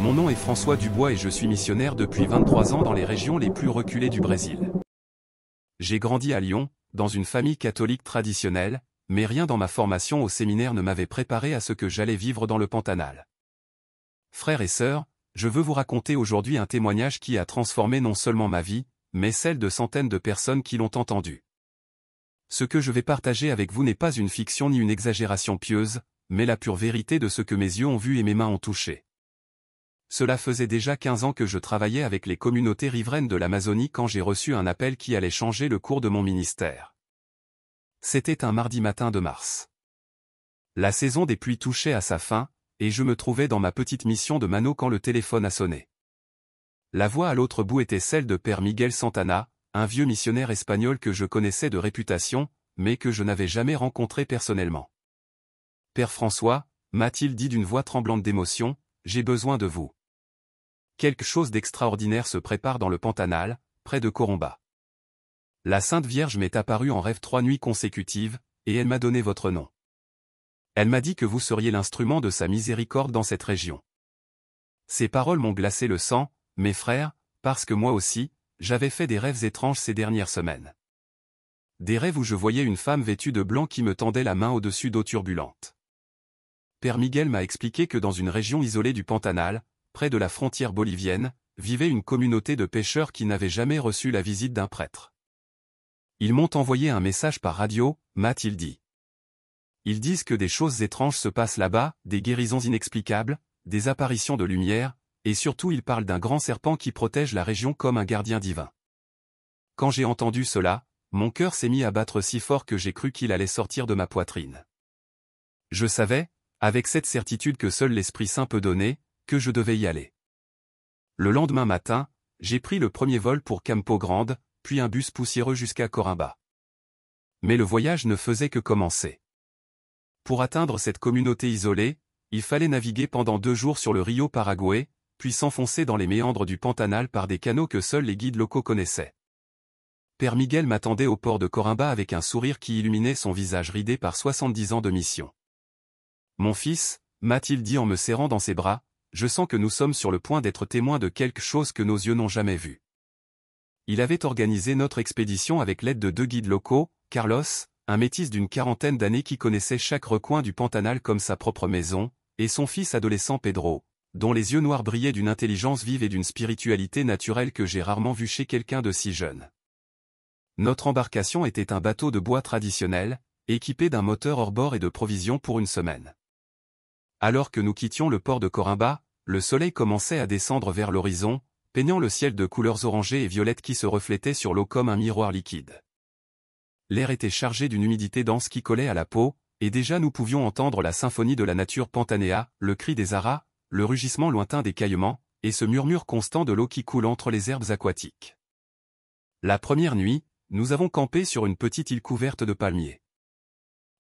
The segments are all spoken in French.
Mon nom est François Dubois et je suis missionnaire depuis 23 ans dans les régions les plus reculées du Brésil. J'ai grandi à Lyon, dans une famille catholique traditionnelle, mais rien dans ma formation au séminaire ne m'avait préparé à ce que j'allais vivre dans le Pantanal. Frères et sœurs, je veux vous raconter aujourd'hui un témoignage qui a transformé non seulement ma vie, mais celle de centaines de personnes qui l'ont entendu. Ce que je vais partager avec vous n'est pas une fiction ni une exagération pieuse, mais la pure vérité de ce que mes yeux ont vu et mes mains ont touché. Cela faisait déjà 15 ans que je travaillais avec les communautés riveraines de l'Amazonie quand j'ai reçu un appel qui allait changer le cours de mon ministère. C'était un mardi matin de mars. La saison des pluies touchait à sa fin, et je me trouvais dans ma petite mission de mano quand le téléphone a sonné. La voix à l'autre bout était celle de Père Miguel Santana, un vieux missionnaire espagnol que je connaissais de réputation, mais que je n'avais jamais rencontré personnellement. « Père François », m'a-t-il dit d'une voix tremblante d'émotion, « j'ai besoin de vous. Quelque chose d'extraordinaire se prépare dans le Pantanal, près de Corumba. La Sainte Vierge m'est apparue en rêve 3 nuits consécutives, et elle m'a donné votre nom. Elle m'a dit que vous seriez l'instrument de sa miséricorde dans cette région. » Ces paroles m'ont glacé le sang, mes frères, parce que moi aussi, j'avais fait des rêves étranges ces dernières semaines. Des rêves où je voyais une femme vêtue de blanc qui me tendait la main au-dessus d'eaux turbulentes. Père Miguel m'a expliqué que dans une région isolée du Pantanal, près de la frontière bolivienne, vivait une communauté de pêcheurs qui n'avaient jamais reçu la visite d'un prêtre. Ils m'ont envoyé un message par radio, m'a-t-il dit. Ils disent que des choses étranges se passent là-bas, des guérisons inexplicables, des apparitions de lumière, et surtout ils parlent d'un grand serpent qui protège la région comme un gardien divin. Quand j'ai entendu cela, mon cœur s'est mis à battre si fort que j'ai cru qu'il allait sortir de ma poitrine. Je savais, avec cette certitude que seul l'Esprit Saint peut donner, que je devais y aller. Le lendemain matin, j'ai pris le premier vol pour Campo Grande, puis un bus poussiéreux jusqu'à Corumba. Mais le voyage ne faisait que commencer. Pour atteindre cette communauté isolée, il fallait naviguer pendant 2 jours sur le Rio Paraguay, puis s'enfoncer dans les méandres du Pantanal par des canaux que seuls les guides locaux connaissaient. Père Miguel m'attendait au port de Corumba avec un sourire qui illuminait son visage ridé par 70 ans de mission. « Mon fils », m'a-t-il dit en me serrant dans ses bras, « je sens que nous sommes sur le point d'être témoins de quelque chose que nos yeux n'ont jamais vu. » Il avait organisé notre expédition avec l'aide de 2 guides locaux, Carlos, un métis d'une 40aine d'années qui connaissait chaque recoin du Pantanal comme sa propre maison, et son fils adolescent Pedro, dont les yeux noirs brillaient d'une intelligence vive et d'une spiritualité naturelle que j'ai rarement vue chez quelqu'un de si jeune. Notre embarcation était un bateau de bois traditionnel, équipé d'un moteur hors-bord et de provisions pour une semaine. Alors que nous quittions le port de Corumba, le soleil commençait à descendre vers l'horizon, peignant le ciel de couleurs orangées et violettes qui se reflétaient sur l'eau comme un miroir liquide. L'air était chargé d'une humidité dense qui collait à la peau, et déjà nous pouvions entendre la symphonie de la nature pantanéa, le cri des aras, le rugissement lointain des caillements, et ce murmure constant de l'eau qui coule entre les herbes aquatiques. La première nuit, nous avons campé sur une petite île couverte de palmiers.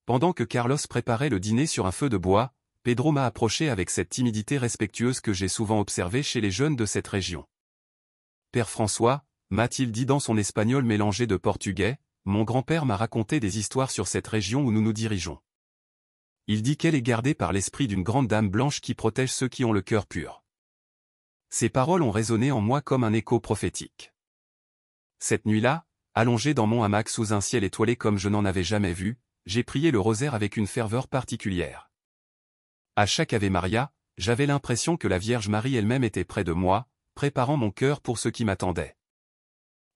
Pendant que Carlos préparait le dîner sur un feu de bois, Pedro m'a approché avec cette timidité respectueuse que j'ai souvent observée chez les jeunes de cette région. « Père François », m'a-t-il dit dans son espagnol mélangé de portugais, « mon grand-père m'a raconté des histoires sur cette région où nous nous dirigeons. Il dit qu'elle est gardée par l'esprit d'une grande dame blanche qui protège ceux qui ont le cœur pur. » Ces paroles ont résonné en moi comme un écho prophétique. Cette nuit-là, allongé dans mon hamac sous un ciel étoilé comme je n'en avais jamais vu, j'ai prié le rosaire avec une ferveur particulière. À chaque Ave Maria, j'avais l'impression que la Vierge Marie elle-même était près de moi, préparant mon cœur pour ce qui m'attendait.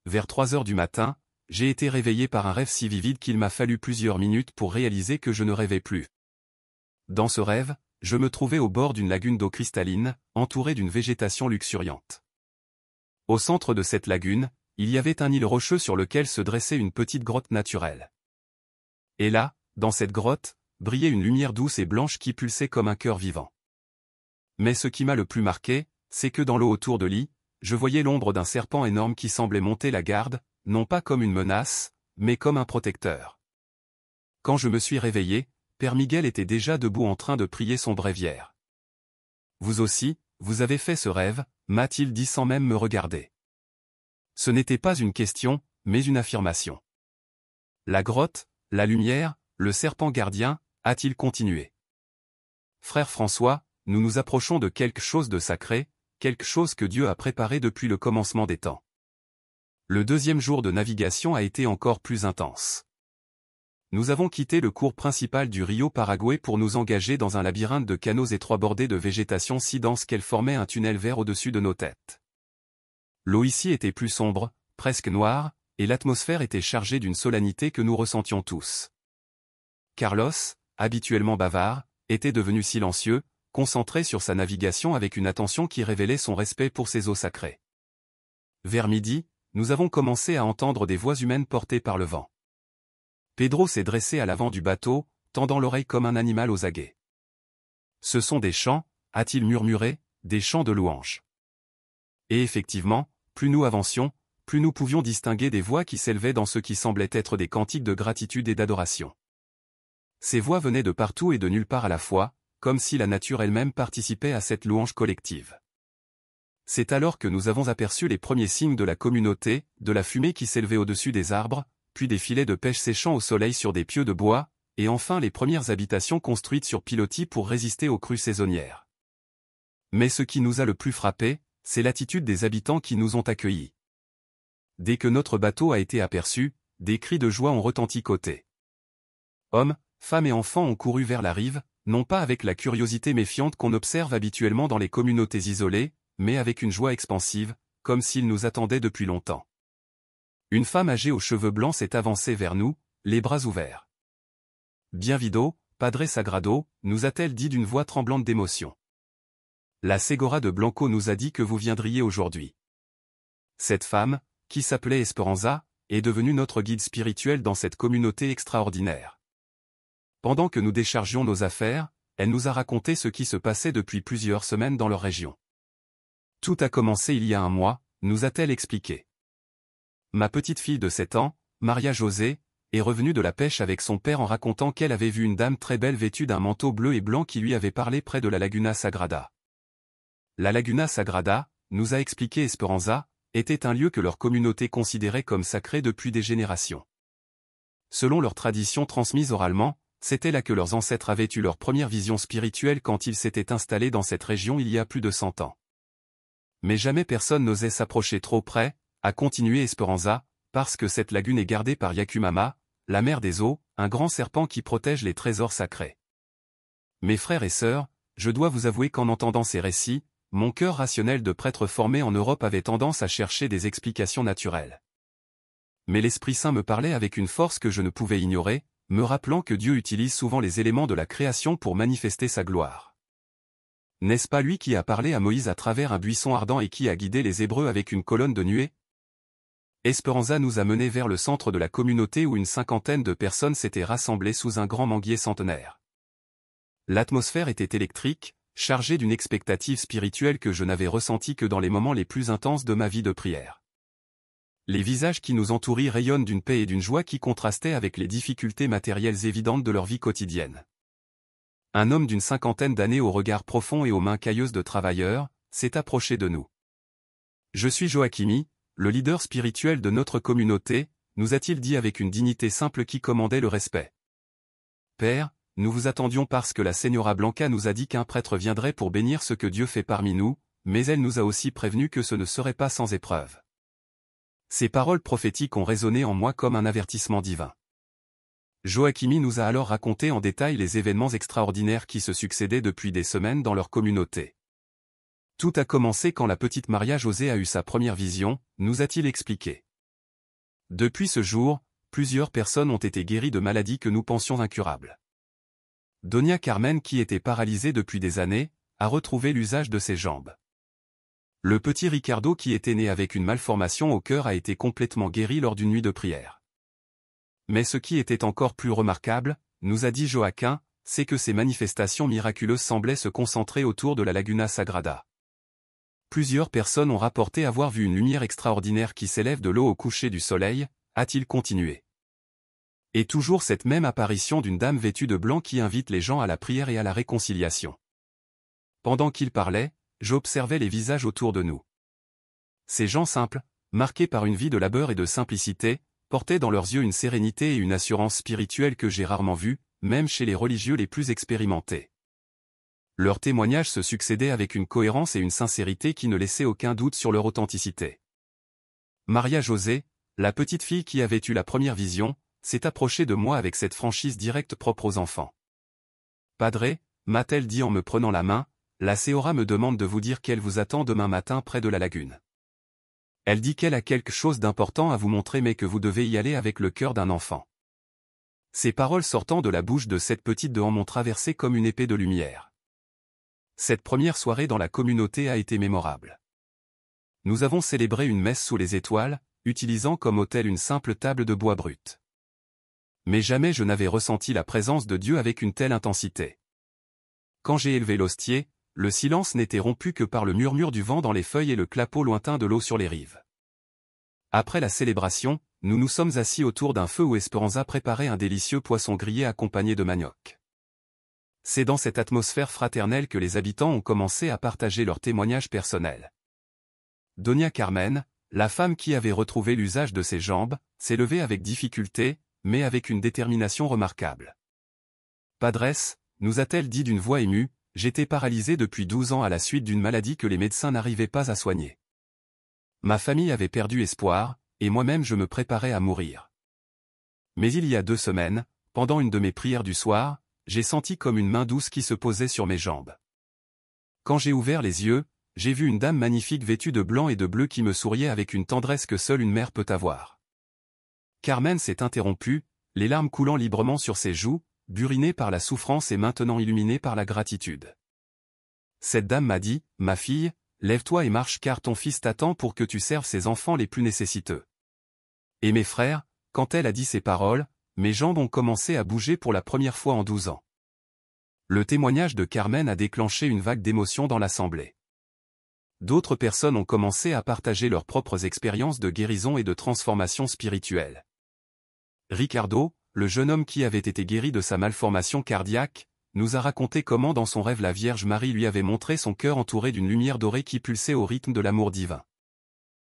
Vers 3 heures du matin, j'ai été réveillé par un rêve si vivide qu'il m'a fallu plusieurs minutes pour réaliser que je ne rêvais plus. Dans ce rêve, je me trouvais au bord d'une lagune d'eau cristalline, entourée d'une végétation luxuriante. Au centre de cette lagune, il y avait un île rocheux sur lequel se dressait une petite grotte naturelle. Et là, dans cette grotte, brillait une lumière douce et blanche qui pulsait comme un cœur vivant. Mais ce qui m'a le plus marqué, c'est que dans l'eau autour de l'île, je voyais l'ombre d'un serpent énorme qui semblait monter la garde, non pas comme une menace, mais comme un protecteur. Quand je me suis réveillé, Père Miguel était déjà debout en train de prier son bréviaire. « Vous aussi, vous avez fait ce rêve », m'a-t-il dit sans même me regarder. Ce n'était pas une question, mais une affirmation. La grotte, la lumière, le serpent gardien, a-t-il continué. Frère François, nous nous approchons de quelque chose de sacré, quelque chose que Dieu a préparé depuis le commencement des temps. Le deuxième jour de navigation a été encore plus intense. Nous avons quitté le cours principal du Rio Paraguay pour nous engager dans un labyrinthe de canaux étroits bordés de végétation si dense qu'elle formait un tunnel vert au-dessus de nos têtes. L'eau ici était plus sombre, presque noire, et l'atmosphère était chargée d'une solennité que nous ressentions tous. Carlos, habituellement bavard, était devenu silencieux, concentré sur sa navigation avec une attention qui révélait son respect pour ces eaux sacrées. Vers midi, nous avons commencé à entendre des voix humaines portées par le vent. Pedro s'est dressé à l'avant du bateau, tendant l'oreille comme un animal aux aguets. « Ce sont des chants » a-t-il murmuré, « des chants de louange. » Et effectivement, plus nous avancions, plus nous pouvions distinguer des voix qui s'élevaient dans ce qui semblait être des cantiques de gratitude et d'adoration. Ces voix venaient de partout et de nulle part à la fois, comme si la nature elle-même participait à cette louange collective. C'est alors que nous avons aperçu les premiers signes de la communauté, de la fumée qui s'élevait au-dessus des arbres, puis des filets de pêche séchant au soleil sur des pieux de bois, et enfin les premières habitations construites sur pilotis pour résister aux crues saisonnières. Mais ce qui nous a le plus frappé, c'est l'attitude des habitants qui nous ont accueillis. Dès que notre bateau a été aperçu, des cris de joie ont retenti côté. Hommes, femmes et enfants ont couru vers la rive, non pas avec la curiosité méfiante qu'on observe habituellement dans les communautés isolées, mais avec une joie expansive, comme s'ils nous attendaient depuis longtemps. Une femme âgée aux cheveux blancs s'est avancée vers nous, les bras ouverts. « Bienvenido, Padre Sagrado », nous a-t-elle dit d'une voix tremblante d'émotion. La Segora de Blanco nous a dit que vous viendriez aujourd'hui. Cette femme, qui s'appelait Esperanza, est devenue notre guide spirituel dans cette communauté extraordinaire. Pendant que nous déchargions nos affaires, elle nous a raconté ce qui se passait depuis plusieurs semaines dans leur région. Tout a commencé il y a un mois, nous a-t-elle expliqué. Ma petite fille de 7 ans, Maria José, est revenue de la pêche avec son père en racontant qu'elle avait vu une dame très belle vêtue d'un manteau bleu et blanc qui lui avait parlé près de la Laguna Sagrada. La Laguna Sagrada, nous a expliqué Esperanza, était un lieu que leur communauté considérait comme sacré depuis des générations. Selon leur tradition transmise oralement, c'était là que leurs ancêtres avaient eu leur première vision spirituelle quand ils s'étaient installés dans cette région il y a plus de 100 ans. Mais jamais personne n'osait s'approcher trop près, a continué Esperanza, parce que cette lagune est gardée par Yakumama, la mère des eaux, un grand serpent qui protège les trésors sacrés. Mes frères et sœurs, je dois vous avouer qu'en entendant ces récits, mon cœur rationnel de prêtre formé en Europe avait tendance à chercher des explications naturelles. Mais l'Esprit Saint me parlait avec une force que je ne pouvais ignorer, me rappelant que Dieu utilise souvent les éléments de la création pour manifester sa gloire. N'est-ce pas lui qui a parlé à Moïse à travers un buisson ardent et qui a guidé les Hébreux avec une colonne de nuée? Esperanza nous a menés vers le centre de la communauté où une cinquantaine de personnes s'étaient rassemblées sous un grand manguier centenaire. L'atmosphère était électrique, chargée d'une expectative spirituelle que je n'avais ressentie que dans les moments les plus intenses de ma vie de prière. Les visages qui nous entouraient rayonnent d'une paix et d'une joie qui contrastaient avec les difficultés matérielles évidentes de leur vie quotidienne. Un homme d'une cinquantaine d'années au regard profond et aux mains cailleuses de travailleur, s'est approché de nous. « Je suis Joachimi, le leader spirituel de notre communauté », nous a-t-il dit avec une dignité simple qui commandait le respect. « Père, nous vous attendions parce que la Señora Blanca nous a dit qu'un prêtre viendrait pour bénir ce que Dieu fait parmi nous, mais elle nous a aussi prévenu que ce ne serait pas sans épreuve. » Ces paroles prophétiques ont résonné en moi comme un avertissement divin. Joachimi nous a alors raconté en détail les événements extraordinaires qui se succédaient depuis des semaines dans leur communauté. Tout a commencé quand la petite Maria José a eu sa première vision, nous a-t-il expliqué. Depuis ce jour, plusieurs personnes ont été guéries de maladies que nous pensions incurables. Doña Carmen, qui était paralysée depuis des années, a retrouvé l'usage de ses jambes. Le petit Ricardo, qui était né avec une malformation au cœur, a été complètement guéri lors d'une nuit de prière. Mais ce qui était encore plus remarquable, nous a dit Joaquin, c'est que ces manifestations miraculeuses semblaient se concentrer autour de la Laguna Sagrada. Plusieurs personnes ont rapporté avoir vu une lumière extraordinaire qui s'élève de l'eau au coucher du soleil, a-t-il continué. Et toujours cette même apparition d'une dame vêtue de blanc qui invite les gens à la prière et à la réconciliation. Pendant qu'il parlait, j'observais les visages autour de nous. Ces gens simples, marqués par une vie de labeur et de simplicité, portaient dans leurs yeux une sérénité et une assurance spirituelle que j'ai rarement vue, même chez les religieux les plus expérimentés. Leurs témoignages se succédaient avec une cohérence et une sincérité qui ne laissaient aucun doute sur leur authenticité. Maria José, la petite fille qui avait eu la première vision, s'est approchée de moi avec cette franchise directe propre aux enfants. Padre, m'a-t-elle dit en me prenant la main, la Seora me demande de vous dire qu'elle vous attend demain matin près de la lagune. Elle dit qu'elle a quelque chose d'important à vous montrer mais que vous devez y aller avec le cœur d'un enfant. Ces paroles sortant de la bouche de cette petite dame m'ont traversé comme une épée de lumière. Cette première soirée dans la communauté a été mémorable. Nous avons célébré une messe sous les étoiles, utilisant comme autel une simple table de bois brut. Mais jamais je n'avais ressenti la présence de Dieu avec une telle intensité. Quand j'ai élevé l'hostier, le silence n'était rompu que par le murmure du vent dans les feuilles et le clapot lointain de l'eau sur les rives. Après la célébration, nous nous sommes assis autour d'un feu où Esperanza préparait un délicieux poisson grillé accompagné de manioc. C'est dans cette atmosphère fraternelle que les habitants ont commencé à partager leurs témoignages personnels. Doña Carmen, la femme qui avait retrouvé l'usage de ses jambes, s'est levée avec difficulté, mais avec une détermination remarquable. Padres, nous a-t-elle dit d'une voix émue, j'étais paralysée depuis 12 ans à la suite d'une maladie que les médecins n'arrivaient pas à soigner. Ma famille avait perdu espoir, et moi-même je me préparais à mourir. Mais il y a 2 semaines, pendant une de mes prières du soir, j'ai senti comme une main douce qui se posait sur mes jambes. Quand j'ai ouvert les yeux, j'ai vu une dame magnifique vêtue de blanc et de bleu qui me souriait avec une tendresse que seule une mère peut avoir. Carmen s'est interrompue, les larmes coulant librement sur ses joues, burinée par la souffrance et maintenant illuminée par la gratitude. Cette dame m'a dit, « Ma fille, lève-toi et marche car ton fils t'attend pour que tu serves ses enfants les plus nécessiteux. » Et mes frères, quand elle a dit ces paroles, mes jambes ont commencé à bouger pour la première fois en 12 ans. Le témoignage de Carmen a déclenché une vague d'émotion dans l'assemblée. D'autres personnes ont commencé à partager leurs propres expériences de guérison et de transformation spirituelle. Ricardo, le jeune homme qui avait été guéri de sa malformation cardiaque, nous a raconté comment dans son rêve la Vierge Marie lui avait montré son cœur entouré d'une lumière dorée qui pulsait au rythme de l'amour divin.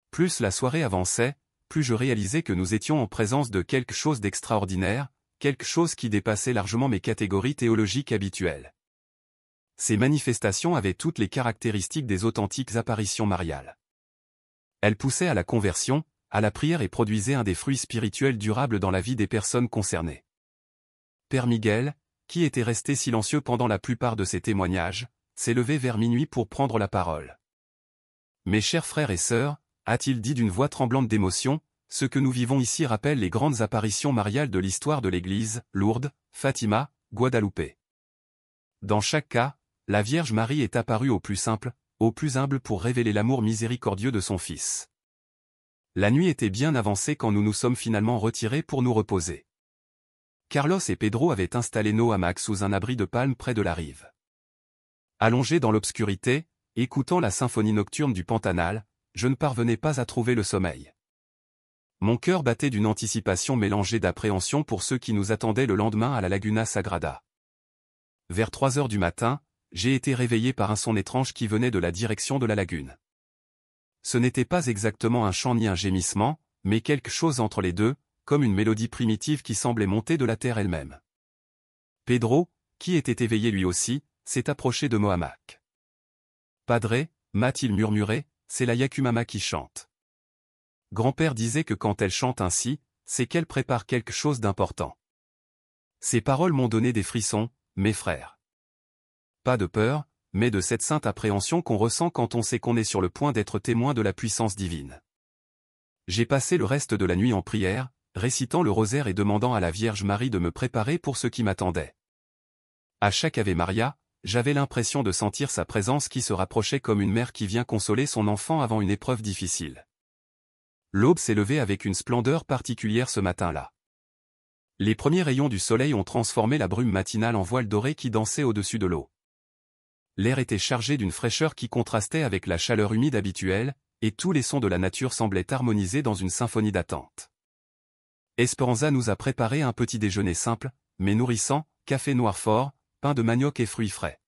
Plus la soirée avançait, plus je réalisais que nous étions en présence de quelque chose d'extraordinaire, quelque chose qui dépassait largement mes catégories théologiques habituelles. Ces manifestations avaient toutes les caractéristiques des authentiques apparitions mariales. Elles poussaient à la conversion, à la prière et produisaient un des fruits spirituels durables dans la vie des personnes concernées. Père Miguel, qui était resté silencieux pendant la plupart de ces témoignages, s'est levé vers minuit pour prendre la parole. Mes chers frères et sœurs, a-t-il dit d'une voix tremblante d'émotion, ce que nous vivons ici rappelle les grandes apparitions mariales de l'histoire de l'Église, Lourdes, Fatima, Guadalupe. Dans chaque cas, la Vierge Marie est apparue au plus simple, au plus humble pour révéler l'amour miséricordieux de son Fils. La nuit était bien avancée quand nous nous sommes finalement retirés pour nous reposer. Carlos et Pedro avaient installé nos hamacs sous un abri de palmes près de la rive. Allongé dans l'obscurité, écoutant la symphonie nocturne du Pantanal, je ne parvenais pas à trouver le sommeil. Mon cœur battait d'une anticipation mélangée d'appréhension pour ceux qui nous attendaient le lendemain à la Laguna Sagrada. Vers 3 heures du matin, j'ai été réveillé par un son étrange qui venait de la direction de la lagune. Ce n'était pas exactement un chant ni un gémissement, mais quelque chose entre les deux, comme une mélodie primitive qui semblait monter de la terre elle-même. Pedro, qui était éveillé lui aussi, s'est approché de Mohamak. « Padre » m'a-t-il murmuré, c'est la Yakumama qui chante. Grand-père disait que quand elle chante ainsi, c'est qu'elle prépare quelque chose d'important. Ces paroles m'ont donné des frissons, mes frères. Pas de peur, mais de cette sainte appréhension qu'on ressent quand on sait qu'on est sur le point d'être témoin de la puissance divine. J'ai passé le reste de la nuit en prière, récitant le rosaire et demandant à la Vierge Marie de me préparer pour ce qui m'attendait. À chaque Ave Maria, j'avais l'impression de sentir sa présence qui se rapprochait comme une mère qui vient consoler son enfant avant une épreuve difficile. L'aube s'est levée avec une splendeur particulière ce matin-là. Les premiers rayons du soleil ont transformé la brume matinale en voile doré qui dansait au-dessus de l'eau. L'air était chargé d'une fraîcheur qui contrastait avec la chaleur humide habituelle, et tous les sons de la nature semblaient harmoniser dans une symphonie d'attente. Esperanza nous a préparé un petit déjeuner simple, mais nourrissant, café noir fort, pain de manioc et fruits frais.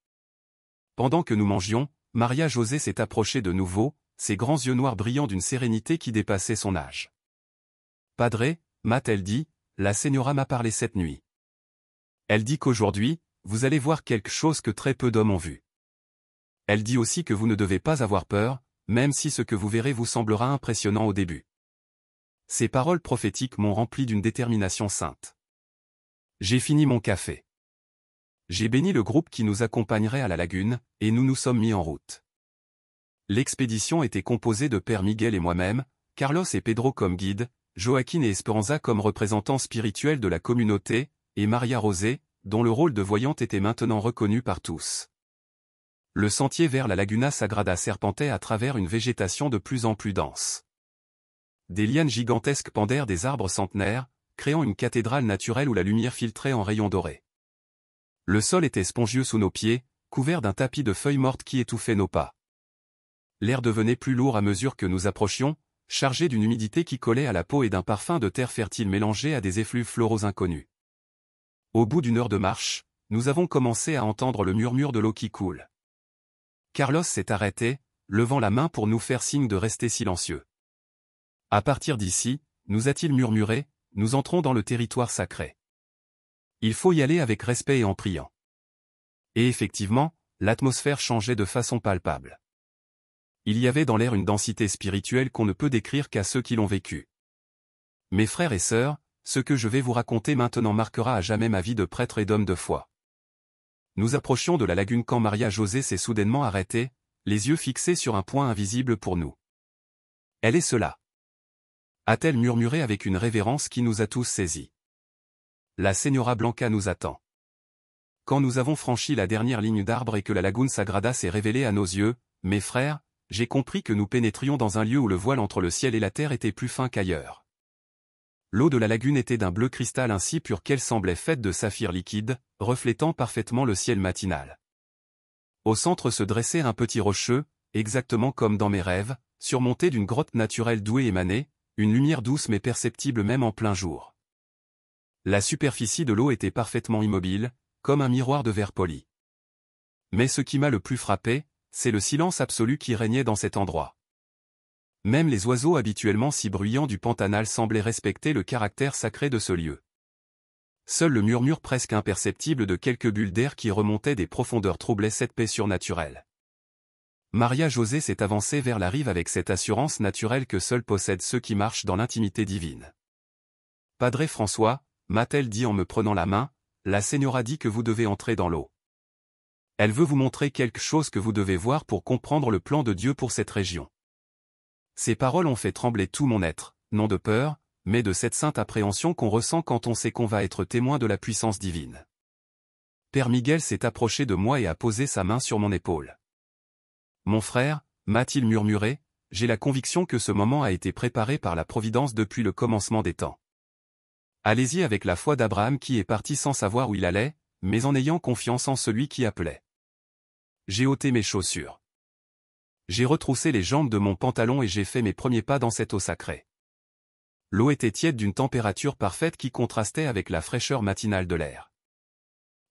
Pendant que nous mangions, Maria José s'est approchée de nouveau, ses grands yeux noirs brillant d'une sérénité qui dépassait son âge. « Padre » m'a-t-elle dit, « la Señora m'a parlé cette nuit. Elle dit qu'aujourd'hui, vous allez voir quelque chose que très peu d'hommes ont vu. Elle dit aussi que vous ne devez pas avoir peur, même si ce que vous verrez vous semblera impressionnant au début. Ces paroles prophétiques m'ont rempli d'une détermination sainte. J'ai fini mon café. J'ai béni le groupe qui nous accompagnerait à la lagune, et nous nous sommes mis en route. L'expédition était composée de Père Miguel et moi-même, Carlos et Pedro comme guides, Joaquín et Esperanza comme représentants spirituels de la communauté, et Maria José, dont le rôle de voyante était maintenant reconnu par tous. Le sentier vers la Laguna Sagrada serpentait à travers une végétation de plus en plus dense. Des lianes gigantesques pendèrent des arbres centenaires, créant une cathédrale naturelle où la lumière filtrait en rayons dorés. Le sol était spongieux sous nos pieds, couvert d'un tapis de feuilles mortes qui étouffaient nos pas. L'air devenait plus lourd à mesure que nous approchions, chargé d'une humidité qui collait à la peau et d'un parfum de terre fertile mélangé à des effluves floraux inconnus. Au bout d'une heure de marche, nous avons commencé à entendre le murmure de l'eau qui coule. Carlos s'est arrêté, levant la main pour nous faire signe de rester silencieux. À partir d'ici, nous a-t-il murmuré, nous entrons dans le territoire sacré. Il faut y aller avec respect et en priant. Et effectivement, l'atmosphère changeait de façon palpable. Il y avait dans l'air une densité spirituelle qu'on ne peut décrire qu'à ceux qui l'ont vécu. Mes frères et sœurs, ce que je vais vous raconter maintenant marquera à jamais ma vie de prêtre et d'homme de foi. Nous approchions de la lagune quand Maria José s'est soudainement arrêtée, les yeux fixés sur un point invisible pour nous. « Elle est cela » a-t-elle murmuré avec une révérence qui nous a tous saisis. La Señora Blanca nous attend. Quand nous avons franchi la dernière ligne d'arbres et que la lagune Sagrada s'est révélée à nos yeux, mes frères, j'ai compris que nous pénétrions dans un lieu où le voile entre le ciel et la terre était plus fin qu'ailleurs. L'eau de la lagune était d'un bleu cristal ainsi pur qu'elle semblait faite de saphir liquide, reflétant parfaitement le ciel matinal. Au centre se dressait un petit rocheux, exactement comme dans mes rêves, surmonté d'une grotte naturelle d'où émanait une lumière douce mais perceptible même en plein jour. La superficie de l'eau était parfaitement immobile, comme un miroir de verre poli. Mais ce qui m'a le plus frappé, c'est le silence absolu qui régnait dans cet endroit. Même les oiseaux habituellement si bruyants du Pantanal semblaient respecter le caractère sacré de ce lieu. Seul le murmure presque imperceptible de quelques bulles d'air qui remontaient des profondeurs troublait cette paix surnaturelle. Maria José s'est avancée vers la rive avec cette assurance naturelle que seuls possèdent ceux qui marchent dans l'intimité divine. « Padre François » m'a-t-elle dit en me prenant la main, « la Señora dit que vous devez entrer dans l'eau. Elle veut vous montrer quelque chose que vous devez voir pour comprendre le plan de Dieu pour cette région. » Ces paroles ont fait trembler tout mon être, non de peur, mais de cette sainte appréhension qu'on ressent quand on sait qu'on va être témoin de la puissance divine. Père Miguel s'est approché de moi et a posé sa main sur mon épaule. « Mon frère » m'a-t-il murmuré, « j'ai la conviction que ce moment a été préparé par la Providence depuis le commencement des temps. Allez-y avec la foi d'Abraham qui est parti sans savoir où il allait, mais en ayant confiance en celui qui appelait. » J'ai ôté mes chaussures. J'ai retroussé les jambes de mon pantalon et j'ai fait mes premiers pas dans cette eau sacrée. L'eau était tiède d'une température parfaite qui contrastait avec la fraîcheur matinale de l'air.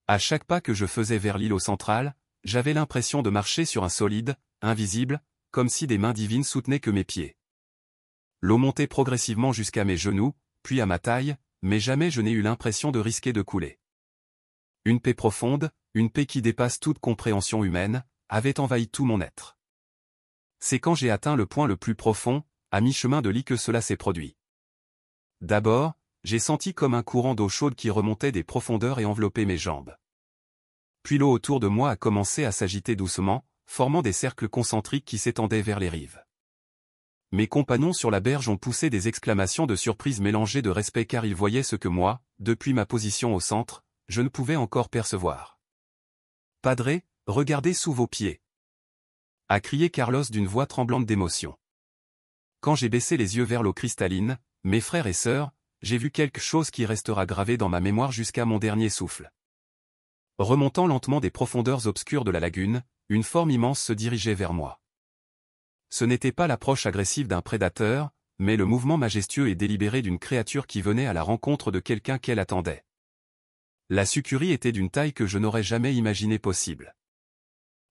À chaque pas que je faisais vers l'îlot central, j'avais l'impression de marcher sur un solide, invisible, comme si des mains divines soutenaient que mes pieds. L'eau montait progressivement jusqu'à mes genoux, puis à ma taille, mais jamais je n'ai eu l'impression de risquer de couler. Une paix profonde, une paix qui dépasse toute compréhension humaine, avait envahi tout mon être. C'est quand j'ai atteint le point le plus profond, à mi-chemin de lit que cela s'est produit. D'abord, j'ai senti comme un courant d'eau chaude qui remontait des profondeurs et enveloppait mes jambes. Puis l'eau autour de moi a commencé à s'agiter doucement, formant des cercles concentriques qui s'étendaient vers les rives. Mes compagnons sur la berge ont poussé des exclamations de surprise mélangées de respect car ils voyaient ce que moi, depuis ma position au centre, je ne pouvais encore percevoir. « Padre, regardez sous vos pieds !» a crié Carlos d'une voix tremblante d'émotion. Quand j'ai baissé les yeux vers l'eau cristalline, mes frères et sœurs, j'ai vu quelque chose qui restera gravé dans ma mémoire jusqu'à mon dernier souffle. Remontant lentement des profondeurs obscures de la lagune, une forme immense se dirigeait vers moi. Ce n'était pas l'approche agressive d'un prédateur, mais le mouvement majestueux et délibéré d'une créature qui venait à la rencontre de quelqu'un qu'elle attendait. La succurie était d'une taille que je n'aurais jamais imaginé possible.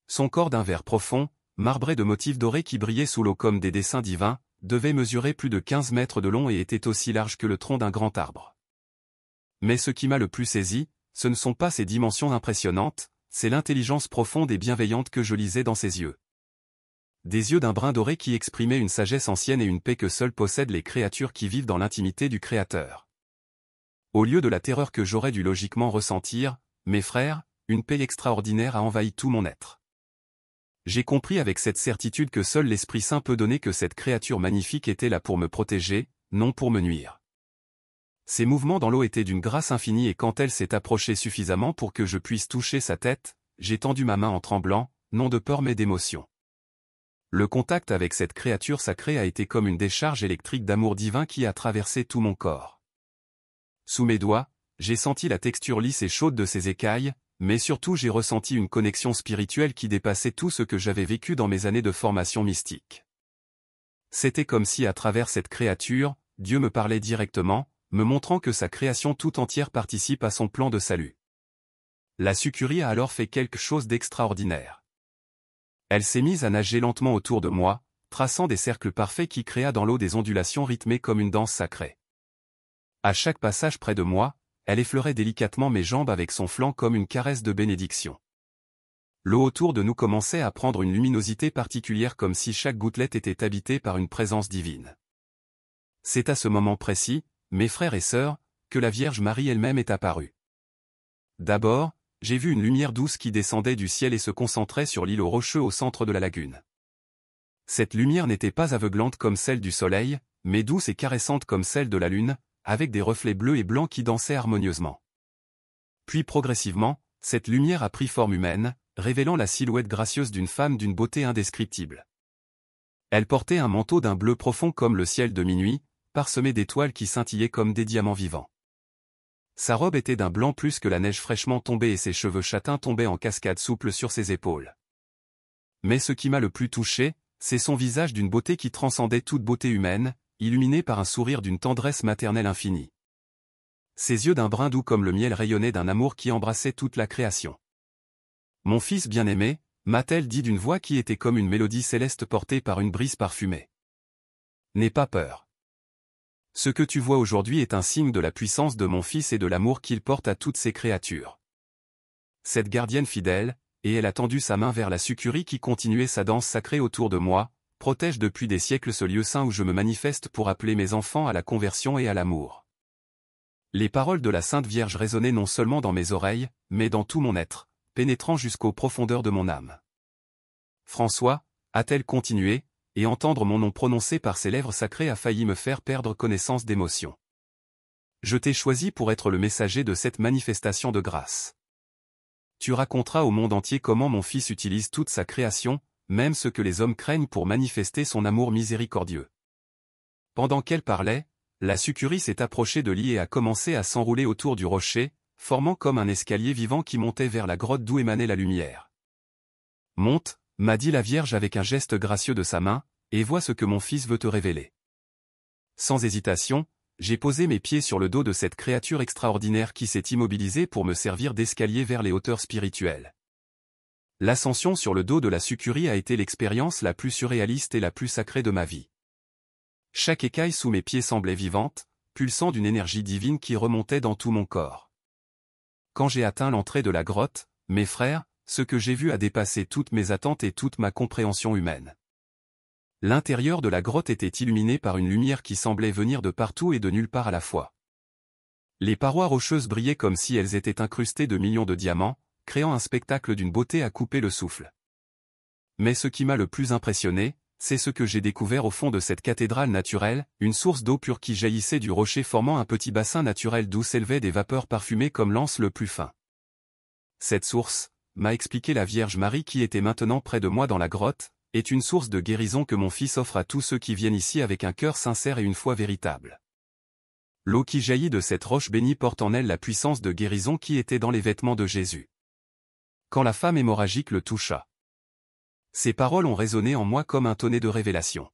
Son corps d'un vert profond, marbré de motifs dorés qui brillaient sous l'eau comme des dessins divins, devait mesurer plus de 15 mètres de long et était aussi large que le tronc d'un grand arbre. Mais ce qui m'a le plus saisi, ce ne sont pas ses dimensions impressionnantes, c'est l'intelligence profonde et bienveillante que je lisais dans ses yeux. Des yeux d'un brun doré qui exprimaient une sagesse ancienne et une paix que seules possèdent les créatures qui vivent dans l'intimité du Créateur. Au lieu de la terreur que j'aurais dû logiquement ressentir, mes frères, une paix extraordinaire a envahi tout mon être. J'ai compris avec cette certitude que seul l'Esprit Saint peut donner que cette créature magnifique était là pour me protéger, non pour me nuire. Ses mouvements dans l'eau étaient d'une grâce infinie et quand elle s'est approchée suffisamment pour que je puisse toucher sa tête, j'ai tendu ma main en tremblant, non de peur mais d'émotion. Le contact avec cette créature sacrée a été comme une décharge électrique d'amour divin qui a traversé tout mon corps. Sous mes doigts, j'ai senti la texture lisse et chaude de ses écailles, mais surtout j'ai ressenti une connexion spirituelle qui dépassait tout ce que j'avais vécu dans mes années de formation mystique. C'était comme si à travers cette créature, Dieu me parlait directement, me montrant que sa création tout entière participe à son plan de salut. La succurie a alors fait quelque chose d'extraordinaire. Elle s'est mise à nager lentement autour de moi, traçant des cercles parfaits qui créa dans l'eau des ondulations rythmées comme une danse sacrée. À chaque passage près de moi, elle effleurait délicatement mes jambes avec son flanc comme une caresse de bénédiction. L'eau autour de nous commençait à prendre une luminosité particulière comme si chaque gouttelette était habitée par une présence divine. C'est à ce moment précis, mes frères et sœurs, que la Vierge Marie elle-même est apparue. D'abord, j'ai vu une lumière douce qui descendait du ciel et se concentrait sur l'îlot rocheux au centre de la lagune. Cette lumière n'était pas aveuglante comme celle du soleil, mais douce et caressante comme celle de la lune, avec des reflets bleus et blancs qui dansaient harmonieusement. Puis progressivement, cette lumière a pris forme humaine, révélant la silhouette gracieuse d'une femme d'une beauté indescriptible. Elle portait un manteau d'un bleu profond comme le ciel de minuit, parsemé d'étoiles qui scintillaient comme des diamants vivants. Sa robe était d'un blanc plus que la neige fraîchement tombée et ses cheveux châtains tombaient en cascades souples sur ses épaules. Mais ce qui m'a le plus touché, c'est son visage d'une beauté qui transcendait toute beauté humaine, illuminé par un sourire d'une tendresse maternelle infinie. Ses yeux d'un brun doux comme le miel rayonnaient d'un amour qui embrassait toute la création. « Mon fils bien-aimé » m'a-t-elle dit d'une voix qui était comme une mélodie céleste portée par une brise parfumée. « N'aie pas peur. Ce que tu vois aujourd'hui est un signe de la puissance de mon Fils et de l'amour qu'il porte à toutes ses créatures. » Cette gardienne fidèle, et elle a tendu sa main vers la succurie qui continuait sa danse sacrée autour de moi, protège depuis des siècles ce lieu saint où je me manifeste pour appeler mes enfants à la conversion et à l'amour. Les paroles de la Sainte Vierge résonnaient non seulement dans mes oreilles, mais dans tout mon être, pénétrant jusqu'aux profondeurs de mon âme. François, a-t-elle continué, et entendre mon nom prononcé par ses lèvres sacrées a failli me faire perdre connaissance d'émotion. Je t'ai choisi pour être le messager de cette manifestation de grâce. Tu raconteras au monde entier comment mon Fils utilise toute sa création, même ce que les hommes craignent pour manifester son amour miséricordieux. Pendant qu'elle parlait, la succurie s'est approchée de l'île et a commencé à s'enrouler autour du rocher, formant comme un escalier vivant qui montait vers la grotte d'où émanait la lumière. « Monte » m'a dit la Vierge avec un geste gracieux de sa main, et vois ce que mon Fils veut te révéler. Sans hésitation, j'ai posé mes pieds sur le dos de cette créature extraordinaire qui s'est immobilisée pour me servir d'escalier vers les hauteurs spirituelles. L'ascension sur le dos de la succurie a été l'expérience la plus surréaliste et la plus sacrée de ma vie. Chaque écaille sous mes pieds semblait vivante, pulsant d'une énergie divine qui remontait dans tout mon corps. Quand j'ai atteint l'entrée de la grotte, mes frères, ce que j'ai vu a dépassé toutes mes attentes et toute ma compréhension humaine. L'intérieur de la grotte était illuminé par une lumière qui semblait venir de partout et de nulle part à la fois. Les parois rocheuses brillaient comme si elles étaient incrustées de millions de diamants, créant un spectacle d'une beauté à couper le souffle. Mais ce qui m'a le plus impressionné, c'est ce que j'ai découvert au fond de cette cathédrale naturelle, une source d'eau pure qui jaillissait du rocher formant un petit bassin naturel d'où s'élevaient des vapeurs parfumées comme l'anse le plus fin. Cette source, m'a expliqué la Vierge Marie qui était maintenant près de moi dans la grotte, est une source de guérison que mon Fils offre à tous ceux qui viennent ici avec un cœur sincère et une foi véritable. L'eau qui jaillit de cette roche bénie porte en elle la puissance de guérison qui était dans les vêtements de Jésus. Quand la femme hémorragique le toucha. Ces paroles ont résonné en moi comme un tonnet de révélation.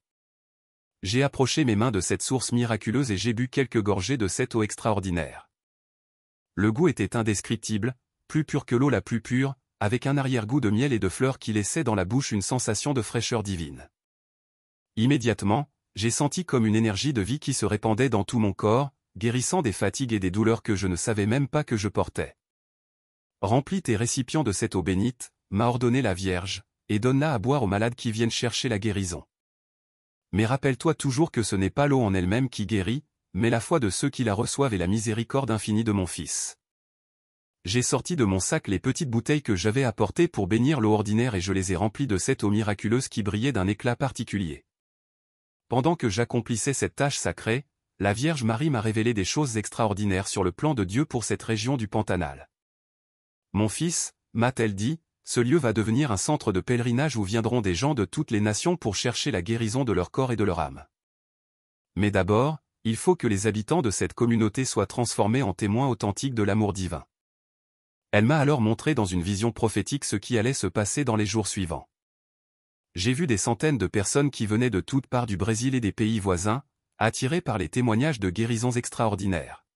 J'ai approché mes mains de cette source miraculeuse et j'ai bu quelques gorgées de cette eau extraordinaire. Le goût était indescriptible, plus pur que l'eau la plus pure, avec un arrière-goût de miel et de fleurs qui laissait dans la bouche une sensation de fraîcheur divine. Immédiatement, j'ai senti comme une énergie de vie qui se répandait dans tout mon corps, guérissant des fatigues et des douleurs que je ne savais même pas que je portais. Remplis tes récipients de cette eau bénite, m'a ordonné la Vierge, et donne-la à boire aux malades qui viennent chercher la guérison. Mais rappelle-toi toujours que ce n'est pas l'eau en elle-même qui guérit, mais la foi de ceux qui la reçoivent et la miséricorde infinie de mon Fils. J'ai sorti de mon sac les petites bouteilles que j'avais apportées pour bénir l'eau ordinaire et je les ai remplies de cette eau miraculeuse qui brillait d'un éclat particulier. Pendant que j'accomplissais cette tâche sacrée, la Vierge Marie m'a révélé des choses extraordinaires sur le plan de Dieu pour cette région du Pantanal. Mon fils, m'a-t-elle dit, ce lieu va devenir un centre de pèlerinage où viendront des gens de toutes les nations pour chercher la guérison de leur corps et de leur âme. Mais d'abord, il faut que les habitants de cette communauté soient transformés en témoins authentiques de l'amour divin. Elle m'a alors montré dans une vision prophétique ce qui allait se passer dans les jours suivants. J'ai vu des centaines de personnes qui venaient de toutes parts du Brésil et des pays voisins, attirés par les témoignages de guérisons extraordinaires.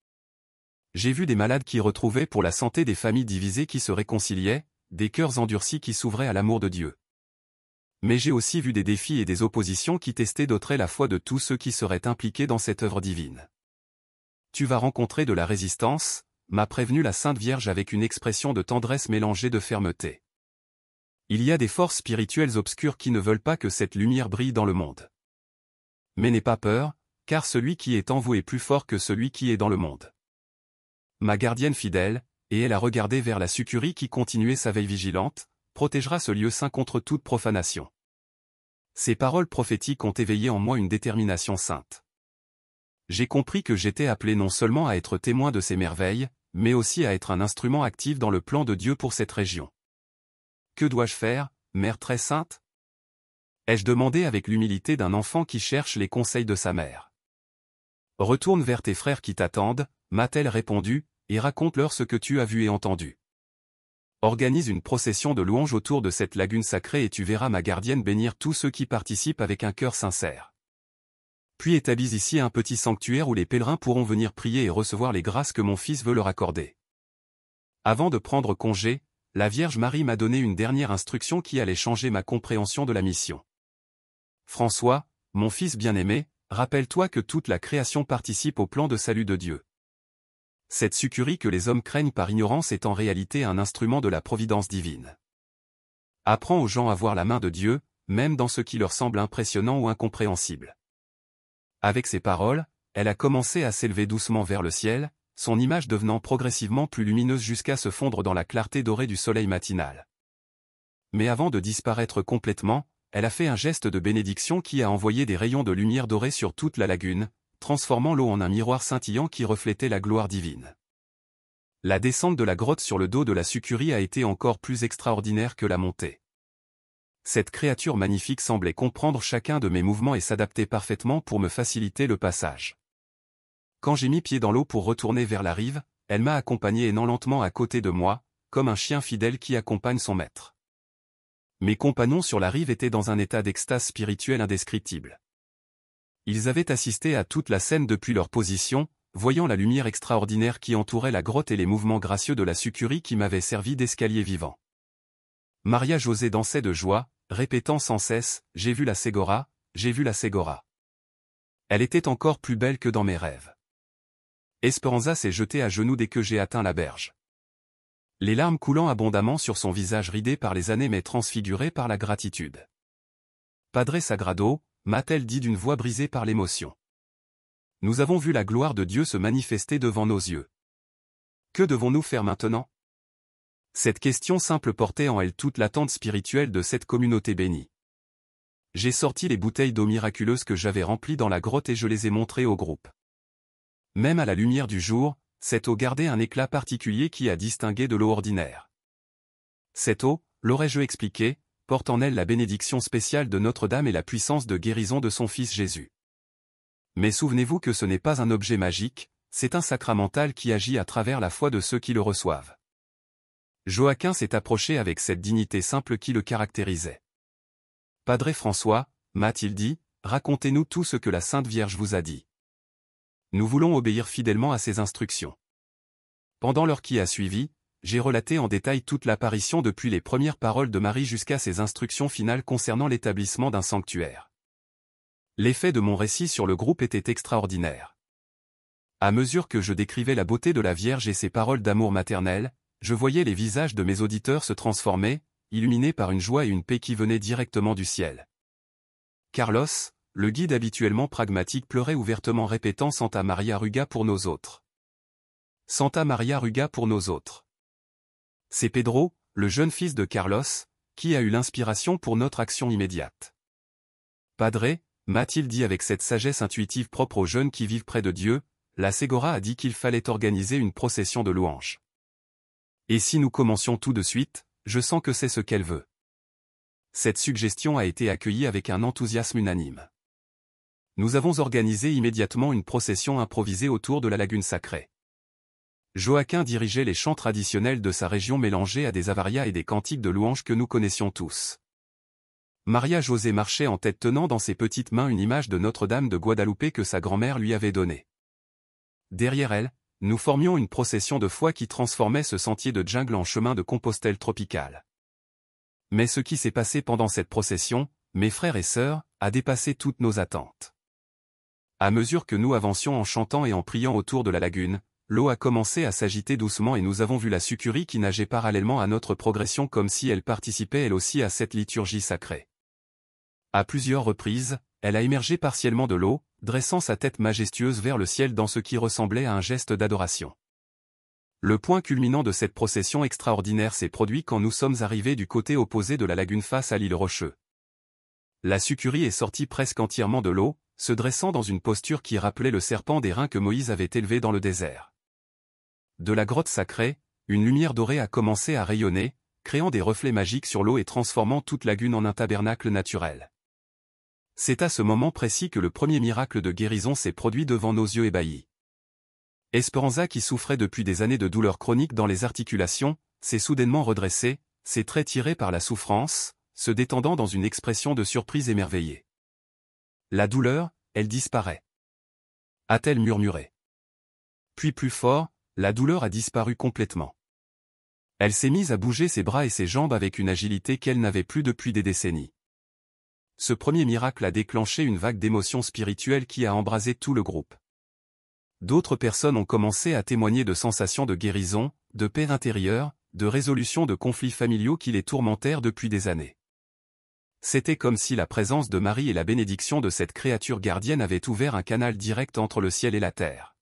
J'ai vu des malades qui retrouvaient pour la santé, des familles divisées qui se réconciliaient, des cœurs endurcis qui s'ouvraient à l'amour de Dieu. Mais j'ai aussi vu des défis et des oppositions qui testaient d'ôter la foi de tous ceux qui seraient impliqués dans cette œuvre divine. Tu vas rencontrer de la résistance, m'a prévenu la Sainte Vierge avec une expression de tendresse mélangée de fermeté. Il y a des forces spirituelles obscures qui ne veulent pas que cette lumière brille dans le monde. Mais n'aie pas peur, car celui qui est en vous est plus fort que celui qui est dans le monde. Ma gardienne fidèle, et elle a regardé vers la succurie qui continuait sa veille vigilante, protégera ce lieu saint contre toute profanation. Ces paroles prophétiques ont éveillé en moi une détermination sainte. J'ai compris que j'étais appelé non seulement à être témoin de ces merveilles, mais aussi à être un instrument actif dans le plan de Dieu pour cette région. Que dois-je faire, Mère très sainte? Ai-je demandé avec l'humilité d'un enfant qui cherche les conseils de sa mère. Retourne vers tes frères qui t'attendent, m'a-t-elle répondu, et raconte-leur ce que tu as vu et entendu. Organise une procession de louanges autour de cette lagune sacrée et tu verras ma gardienne bénir tous ceux qui participent avec un cœur sincère. Puis établis ici un petit sanctuaire où les pèlerins pourront venir prier et recevoir les grâces que mon Fils veut leur accorder. Avant de prendre congé, la Vierge Marie m'a donné une dernière instruction qui allait changer ma compréhension de la mission. François, mon fils bien-aimé, rappelle-toi que toute la création participe au plan de salut de Dieu. Cette succurie que les hommes craignent par ignorance est en réalité un instrument de la providence divine. Apprends aux gens à voir la main de Dieu, même dans ce qui leur semble impressionnant ou incompréhensible. Avec ces paroles, elle a commencé à s'élever doucement vers le ciel, son image devenant progressivement plus lumineuse jusqu'à se fondre dans la clarté dorée du soleil matinal. Mais avant de disparaître complètement, elle a fait un geste de bénédiction qui a envoyé des rayons de lumière dorée sur toute la lagune, transformant l'eau en un miroir scintillant qui reflétait la gloire divine. La descente de la grotte sur le dos de la succurie a été encore plus extraordinaire que la montée. Cette créature magnifique semblait comprendre chacun de mes mouvements et s'adapter parfaitement pour me faciliter le passage. Quand j'ai mis pied dans l'eau pour retourner vers la rive, elle m'a accompagné et lentement à côté de moi, comme un chien fidèle qui accompagne son maître. Mes compagnons sur la rive étaient dans un état d'extase spirituelle indescriptible. Ils avaient assisté à toute la scène depuis leur position, voyant la lumière extraordinaire qui entourait la grotte et les mouvements gracieux de la succurie qui m'avaient servi d'escalier vivant. Maria José dansait de joie, répétant sans cesse « J'ai vu la Ségora, j'ai vu la Ségora ». Elle était encore plus belle que dans mes rêves. Esperanza s'est jetée à genoux dès que j'ai atteint la berge. Les larmes coulant abondamment sur son visage ridé par les années mais transfiguré par la gratitude. Padre Sagrado, m'a-t-elle dit d'une voix brisée par l'émotion. Nous avons vu la gloire de Dieu se manifester devant nos yeux. Que devons-nous faire maintenant? Cette question simple portait en elle toute l'attente spirituelle de cette communauté bénie. J'ai sorti les bouteilles d'eau miraculeuse que j'avais remplies dans la grotte et je les ai montrées au groupe. Même à la lumière du jour, cette eau gardait un éclat particulier qui a distingué de l'eau ordinaire. Cette eau, l'aurais-je expliqué, porte en elle la bénédiction spéciale de Notre-Dame et la puissance de guérison de son Fils Jésus. Mais souvenez-vous que ce n'est pas un objet magique, c'est un sacramental qui agit à travers la foi de ceux qui le reçoivent. Joaquin s'est approché avec cette dignité simple qui le caractérisait. Padre François, m'a-t-il dit, racontez-nous tout ce que la Sainte Vierge vous a dit. Nous voulons obéir fidèlement à ses instructions. Pendant l'heure qui a suivi, j'ai relaté en détail toute l'apparition depuis les premières paroles de Marie jusqu'à ses instructions finales concernant l'établissement d'un sanctuaire. L'effet de mon récit sur le groupe était extraordinaire. À mesure que je décrivais la beauté de la Vierge et ses paroles d'amour maternel, je voyais les visages de mes auditeurs se transformer, illuminés par une joie et une paix qui venaient directement du ciel. Carlos, le guide habituellement pragmatique, pleurait ouvertement, répétant Santa Maria Ruga pour nos autres. Santa Maria Ruga pour nos autres. C'est Pedro, le jeune fils de Carlos, qui a eu l'inspiration pour notre action immédiate. Padre, m'a-t-il dit avec cette sagesse intuitive propre aux jeunes qui vivent près de Dieu, la Ségora a dit qu'il fallait organiser une procession de louanges. Et si nous commencions tout de suite, je sens que c'est ce qu'elle veut. Cette suggestion a été accueillie avec un enthousiasme unanime. Nous avons organisé immédiatement une procession improvisée autour de la lagune sacrée. Joaquin dirigeait les chants traditionnels de sa région mélangés à des avarias et des cantiques de louanges que nous connaissions tous. Maria José marchait en tête tenant dans ses petites mains une image de Notre-Dame de Guadalupe que sa grand-mère lui avait donnée. Derrière elle, nous formions une procession de foi qui transformait ce sentier de jungle en chemin de Compostelle tropicale. Mais ce qui s'est passé pendant cette procession, mes frères et sœurs, a dépassé toutes nos attentes. À mesure que nous avancions en chantant et en priant autour de la lagune, l'eau a commencé à s'agiter doucement et nous avons vu la succurie qui nageait parallèlement à notre progression comme si elle participait elle aussi à cette liturgie sacrée. À plusieurs reprises, elle a émergé partiellement de l'eau, dressant sa tête majestueuse vers le ciel dans ce qui ressemblait à un geste d'adoration. Le point culminant de cette procession extraordinaire s'est produit quand nous sommes arrivés du côté opposé de la lagune face à l'île Rocheux. La succurie est sortie presque entièrement de l'eau, se dressant dans une posture qui rappelait le serpent d'airain que Moïse avait élevé dans le désert. De la grotte sacrée, une lumière dorée a commencé à rayonner, créant des reflets magiques sur l'eau et transformant toute lagune en un tabernacle naturel. C'est à ce moment précis que le premier miracle de guérison s'est produit devant nos yeux ébahis. Esperanza, qui souffrait depuis des années de douleurs chroniques dans les articulations, s'est soudainement redressée, ses traits tirés par la souffrance, se détendant dans une expression de surprise émerveillée. La douleur, elle disparaît. A-t-elle murmuré. Puis plus fort, la douleur a disparu complètement. Elle s'est mise à bouger ses bras et ses jambes avec une agilité qu'elle n'avait plus depuis des décennies. Ce premier miracle a déclenché une vague d'émotions spirituelles qui a embrasé tout le groupe. D'autres personnes ont commencé à témoigner de sensations de guérison, de paix intérieure, de résolution de conflits familiaux qui les tourmentèrent depuis des années. C'était comme si la présence de Marie et la bénédiction de cette créature gardienne avaient ouvert un canal direct entre le ciel et la terre,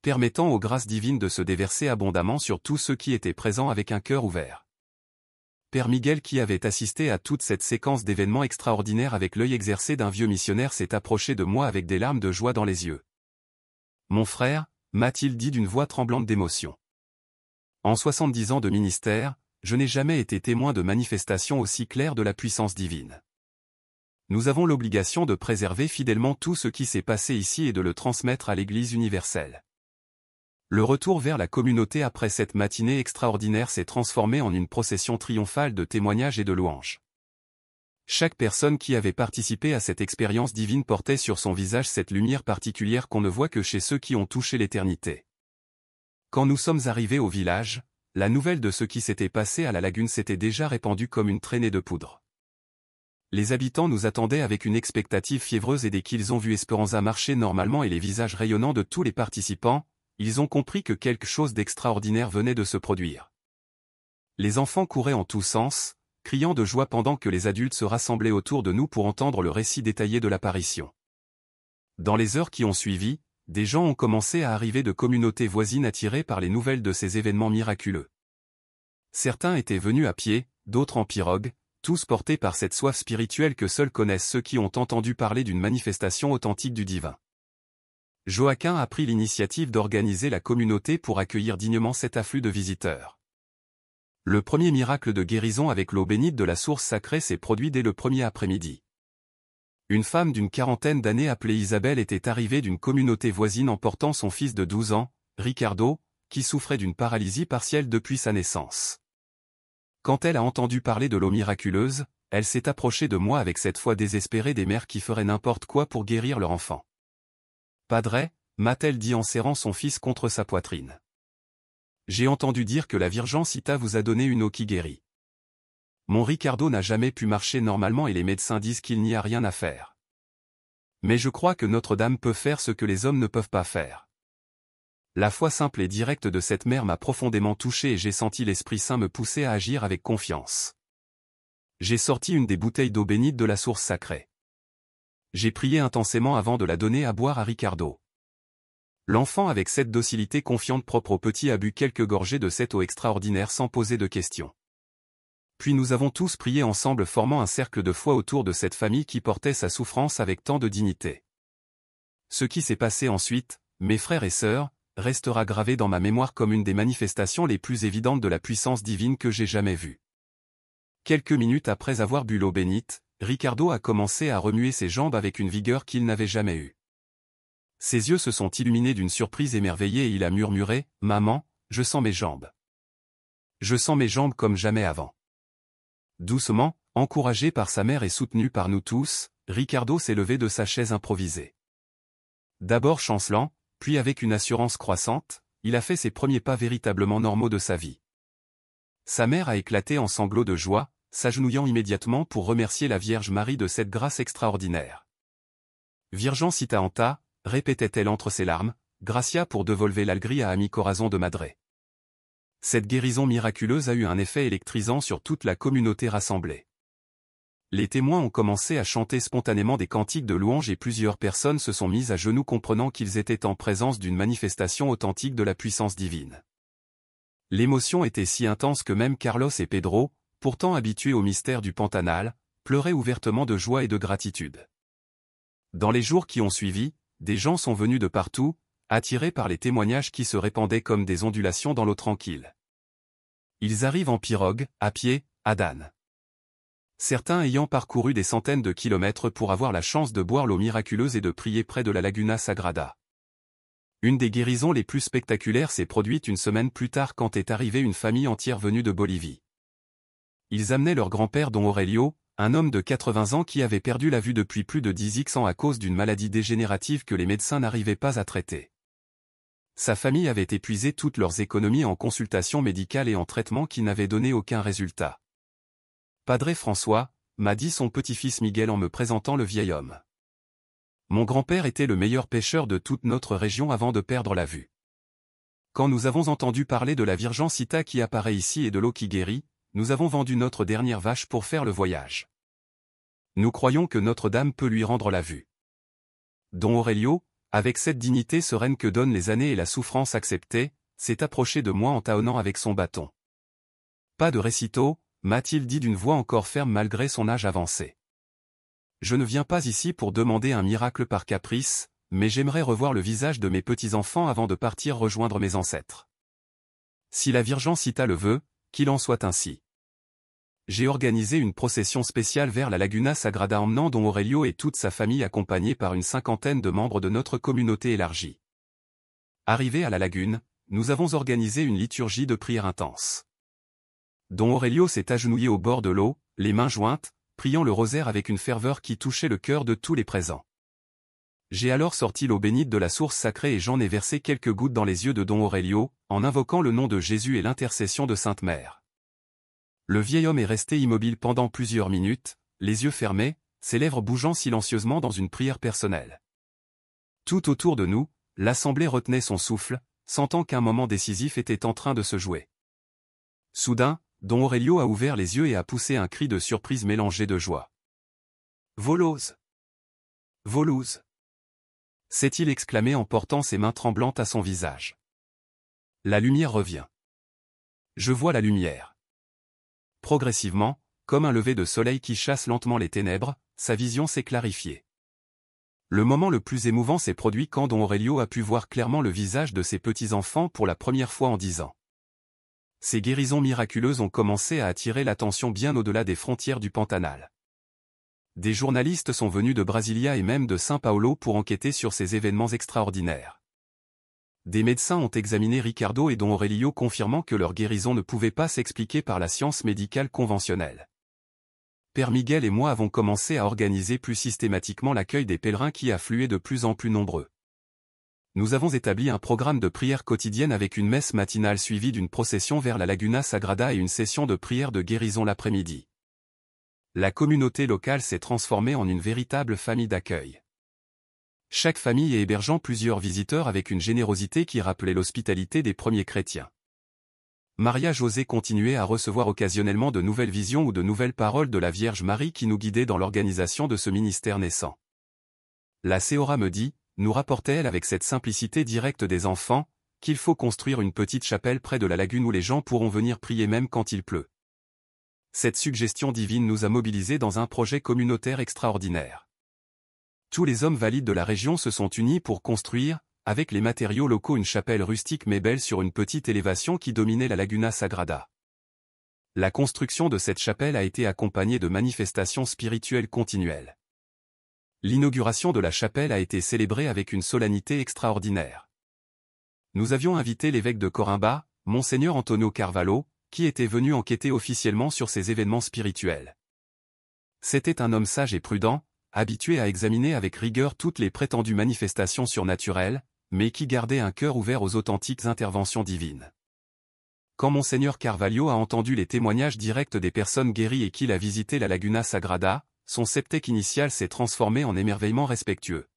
permettant aux grâces divines de se déverser abondamment sur tous ceux qui étaient présents avec un cœur ouvert. Père Miguel, qui avait assisté à toute cette séquence d'événements extraordinaires avec l'œil exercé d'un vieux missionnaire, s'est approché de moi avec des larmes de joie dans les yeux. Mon frère, m'a-t-il dit d'une voix tremblante d'émotion. En 70 ans de ministère, je n'ai jamais été témoin de manifestations aussi claires de la puissance divine. Nous avons l'obligation de préserver fidèlement tout ce qui s'est passé ici et de le transmettre à l'Église universelle. Le retour vers la communauté après cette matinée extraordinaire s'est transformé en une procession triomphale de témoignages et de louanges. Chaque personne qui avait participé à cette expérience divine portait sur son visage cette lumière particulière qu'on ne voit que chez ceux qui ont touché l'éternité. Quand nous sommes arrivés au village, la nouvelle de ce qui s'était passé à la lagune s'était déjà répandue comme une traînée de poudre. Les habitants nous attendaient avec une expectative fiévreuse et dès qu'ils ont vu Esperanza marcher normalement et les visages rayonnants de tous les participants, ils ont compris que quelque chose d'extraordinaire venait de se produire. Les enfants couraient en tous sens, criant de joie pendant que les adultes se rassemblaient autour de nous pour entendre le récit détaillé de l'apparition. Dans les heures qui ont suivi, des gens ont commencé à arriver de communautés voisines attirées par les nouvelles de ces événements miraculeux. Certains étaient venus à pied, d'autres en pirogue, tous portés par cette soif spirituelle que seuls connaissent ceux qui ont entendu parler d'une manifestation authentique du divin. Joaquin a pris l'initiative d'organiser la communauté pour accueillir dignement cet afflux de visiteurs. Le premier miracle de guérison avec l'eau bénite de la source sacrée s'est produit dès le premier après-midi. Une femme d'une quarantaine d'années appelée Isabelle était arrivée d'une communauté voisine en portant son fils de 12 ans, Ricardo, qui souffrait d'une paralysie partielle depuis sa naissance. Quand elle a entendu parler de l'eau miraculeuse, elle s'est approchée de moi avec cette foi désespérée des mères qui feraient n'importe quoi pour guérir leur enfant. Padre, m'a-t-elle dit en serrant son fils contre sa poitrine. J'ai entendu dire que la Virgencita vous a donné une eau qui guérit. Mon Ricardo n'a jamais pu marcher normalement et les médecins disent qu'il n'y a rien à faire. Mais je crois que Notre-Dame peut faire ce que les hommes ne peuvent pas faire. La foi simple et directe de cette mère m'a profondément touché et j'ai senti l'Esprit Saint me pousser à agir avec confiance. J'ai sorti une des bouteilles d'eau bénite de la source sacrée. J'ai prié intensément avant de la donner à boire à Ricardo. L'enfant avec cette docilité confiante propre au petit a bu quelques gorgées de cette eau extraordinaire sans poser de questions. Puis nous avons tous prié ensemble formant un cercle de foi autour de cette famille qui portait sa souffrance avec tant de dignité. Ce qui s'est passé ensuite, mes frères et sœurs, restera gravé dans ma mémoire comme une des manifestations les plus évidentes de la puissance divine que j'ai jamais vue. Quelques minutes après avoir bu l'eau bénite, Ricardo a commencé à remuer ses jambes avec une vigueur qu'il n'avait jamais eue. Ses yeux se sont illuminés d'une surprise émerveillée et il a murmuré « Maman, je sens mes jambes. Je sens mes jambes comme jamais avant. » Doucement, encouragé par sa mère et soutenu par nous tous, Ricardo s'est levé de sa chaise improvisée. D'abord chancelant, puis avec une assurance croissante, il a fait ses premiers pas véritablement normaux de sa vie. Sa mère a éclaté en sanglots de joie, s'agenouillant immédiatement pour remercier la Vierge Marie de cette grâce extraordinaire. Virgencita anta, répétait-elle entre ses larmes, gracia pour devolver l'algria a mi corazon de madre. Cette guérison miraculeuse a eu un effet électrisant sur toute la communauté rassemblée. Les témoins ont commencé à chanter spontanément des cantiques de louange et plusieurs personnes se sont mises à genoux comprenant qu'ils étaient en présence d'une manifestation authentique de la puissance divine. L'émotion était si intense que même Carlos et Pedro, pourtant habitués au mystère du Pantanal, pleuraient ouvertement de joie et de gratitude. Dans les jours qui ont suivi, des gens sont venus de partout, attirés par les témoignages qui se répandaient comme des ondulations dans l'eau tranquille. Ils arrivent en pirogue, à pied, à d'âne. Certains ayant parcouru des centaines de kilomètres pour avoir la chance de boire l'eau miraculeuse et de prier près de la Laguna Sagrada. Une des guérisons les plus spectaculaires s'est produite une semaine plus tard quand est arrivée une famille entière venue de Bolivie. Ils amenaient leur grand-père Don Aurelio, un homme de 80 ans qui avait perdu la vue depuis plus de 10 ans à cause d'une maladie dégénérative que les médecins n'arrivaient pas à traiter. Sa famille avait épuisé toutes leurs économies en consultations médicales et en traitements qui n'avaient donné aucun résultat. Padre François, m'a dit son petit-fils Miguel en me présentant le vieil homme. Mon grand-père était le meilleur pêcheur de toute notre région avant de perdre la vue. Quand nous avons entendu parler de la Virgencita qui apparaît ici et de l'eau qui guérit, nous avons vendu notre dernière vache pour faire le voyage. Nous croyons que Notre-Dame peut lui rendre la vue. Don Aurelio, avec cette dignité sereine que donnent les années et la souffrance acceptée, s'est approché de moi en tâtonnant avec son bâton. Pas de récito, m'a-t-il dit d'une voix encore ferme malgré son âge avancé. Je ne viens pas ici pour demander un miracle par caprice, mais j'aimerais revoir le visage de mes petits-enfants avant de partir rejoindre mes ancêtres. Si la Virgencita le veut, qu'il en soit ainsi. J'ai organisé une procession spéciale vers la Laguna Sagrada emmenant Don Aurelio et toute sa famille accompagnés par une cinquantaine de membres de notre communauté élargie. Arrivés à la lagune, nous avons organisé une liturgie de prière intense. Don Aurelio s'est agenouillé au bord de l'eau, les mains jointes, priant le rosaire avec une ferveur qui touchait le cœur de tous les présents. J'ai alors sorti l'eau bénite de la source sacrée et j'en ai versé quelques gouttes dans les yeux de Don Aurelio, en invoquant le nom de Jésus et l'intercession de Sainte Mère. Le vieil homme est resté immobile pendant plusieurs minutes, les yeux fermés, ses lèvres bougeant silencieusement dans une prière personnelle. Tout autour de nous, l'assemblée retenait son souffle, sentant qu'un moment décisif était en train de se jouer. Soudain, Don Aurelio a ouvert les yeux et a poussé un cri de surprise mélangé de joie. « Volos! Volos !» s'est-il exclamé en portant ses mains tremblantes à son visage. La lumière revient. Je vois la lumière. Progressivement, comme un lever de soleil qui chasse lentement les ténèbres, sa vision s'est clarifiée. Le moment le plus émouvant s'est produit quand Don Aurelio a pu voir clairement le visage de ses petits-enfants pour la première fois en 10 ans. Ces guérisons miraculeuses ont commencé à attirer l'attention bien au-delà des frontières du Pantanal. Des journalistes sont venus de Brasilia et même de São Paulo pour enquêter sur ces événements extraordinaires. Des médecins ont examiné Ricardo et Don Aurelio confirmant que leur guérison ne pouvait pas s'expliquer par la science médicale conventionnelle. Père Miguel et moi avons commencé à organiser plus systématiquement l'accueil des pèlerins qui affluaient de plus en plus nombreux. Nous avons établi un programme de prière quotidienne avec une messe matinale suivie d'une procession vers la Laguna Sagrada et une session de prière de guérison l'après-midi. La communauté locale s'est transformée en une véritable famille d'accueil. chaque famille et hébergeant plusieurs visiteurs avec une générosité qui rappelait l'hospitalité des premiers chrétiens. Maria José continuait à recevoir occasionnellement de nouvelles visions ou de nouvelles paroles de la Vierge Marie qui nous guidait dans l'organisation de ce ministère naissant. La Seora me dit, nous rapportait-elle avec cette simplicité directe des enfants, qu'il faut construire une petite chapelle près de la lagune où les gens pourront venir prier même quand il pleut. Cette suggestion divine nous a mobilisés dans un projet communautaire extraordinaire. Tous les hommes valides de la région se sont unis pour construire, avec les matériaux locaux, une chapelle rustique mais belle sur une petite élévation qui dominait la Laguna Sagrada. La construction de cette chapelle a été accompagnée de manifestations spirituelles continuelles. L'inauguration de la chapelle a été célébrée avec une solennité extraordinaire. Nous avions invité l'évêque de Corimba, Monseigneur Antonio Carvalho, qui était venu enquêter officiellement sur ces événements spirituels. C'était un homme sage et prudent, habitué à examiner avec rigueur toutes les prétendues manifestations surnaturelles, mais qui gardait un cœur ouvert aux authentiques interventions divines. Quand Monseigneur Carvalho a entendu les témoignages directs des personnes guéries et qu'il a visité la Laguna Sagrada, son septèque initial s'est transformé en émerveillement respectueux.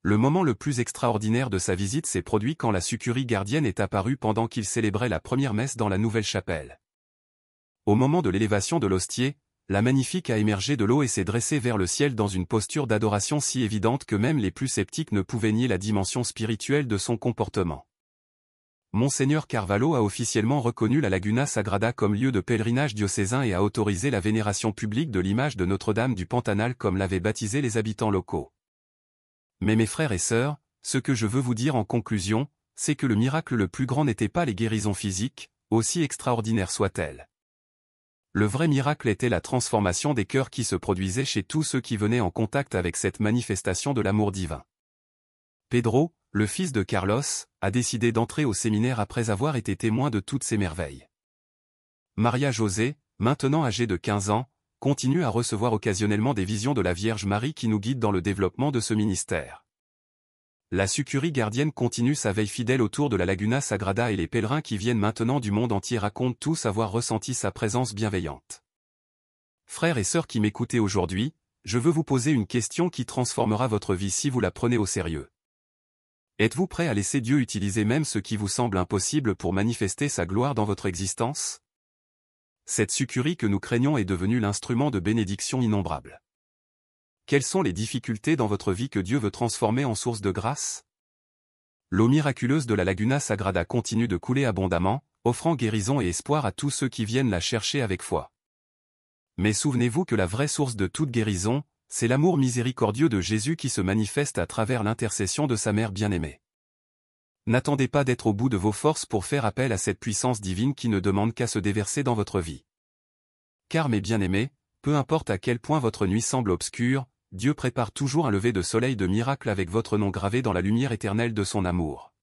Le moment le plus extraordinaire de sa visite s'est produit quand la succurie gardienne est apparue pendant qu'il célébrait la première messe dans la nouvelle chapelle. Au moment de l'élévation de l'hostier, la magnifique a émergé de l'eau et s'est dressée vers le ciel dans une posture d'adoration si évidente que même les plus sceptiques ne pouvaient nier la dimension spirituelle de son comportement. Monseigneur Carvalho a officiellement reconnu la Laguna Sagrada comme lieu de pèlerinage diocésain et a autorisé la vénération publique de l'image de Notre-Dame du Pantanal comme l'avaient baptisé les habitants locaux. Mais mes frères et sœurs, ce que je veux vous dire en conclusion, c'est que le miracle le plus grand n'était pas les guérisons physiques, aussi extraordinaires soient-elles. Le vrai miracle était la transformation des cœurs qui se produisait chez tous ceux qui venaient en contact avec cette manifestation de l'amour divin. Pedro, le fils de Carlos, a décidé d'entrer au séminaire après avoir été témoin de toutes ces merveilles. Maria José, maintenant âgée de 15 ans, continue à recevoir occasionnellement des visions de la Vierge Marie qui nous guide dans le développement de ce ministère. La succurie gardienne continue sa veille fidèle autour de la Laguna Sagrada et les pèlerins qui viennent maintenant du monde entier racontent tous avoir ressenti sa présence bienveillante. Frères et sœurs qui m'écoutez aujourd'hui, je veux vous poser une question qui transformera votre vie si vous la prenez au sérieux. Êtes-vous prêt à laisser Dieu utiliser même ce qui vous semble impossible pour manifester sa gloire dans votre existence? Cette succurie que nous craignons est devenue l'instrument de bénédictions innombrables. Quelles sont les difficultés dans votre vie que Dieu veut transformer en source de grâce? L'eau miraculeuse de la Laguna Sagrada continue de couler abondamment, offrant guérison et espoir à tous ceux qui viennent la chercher avec foi. Mais souvenez-vous que la vraie source de toute guérison, c'est l'amour miséricordieux de Jésus qui se manifeste à travers l'intercession de sa mère bien-aimée. N'attendez pas d'être au bout de vos forces pour faire appel à cette puissance divine qui ne demande qu'à se déverser dans votre vie. Car mes bien-aimés, peu importe à quel point votre nuit semble obscure, Dieu prépare toujours un lever de soleil de miracle avec votre nom gravé dans la lumière éternelle de son amour.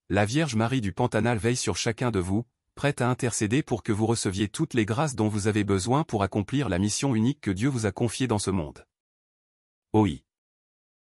La Vierge Marie du Pantanal veille sur chacun de vous, prête à intercéder pour que vous receviez toutes les grâces dont vous avez besoin pour accomplir la mission unique que Dieu vous a confiée dans ce monde. Oui.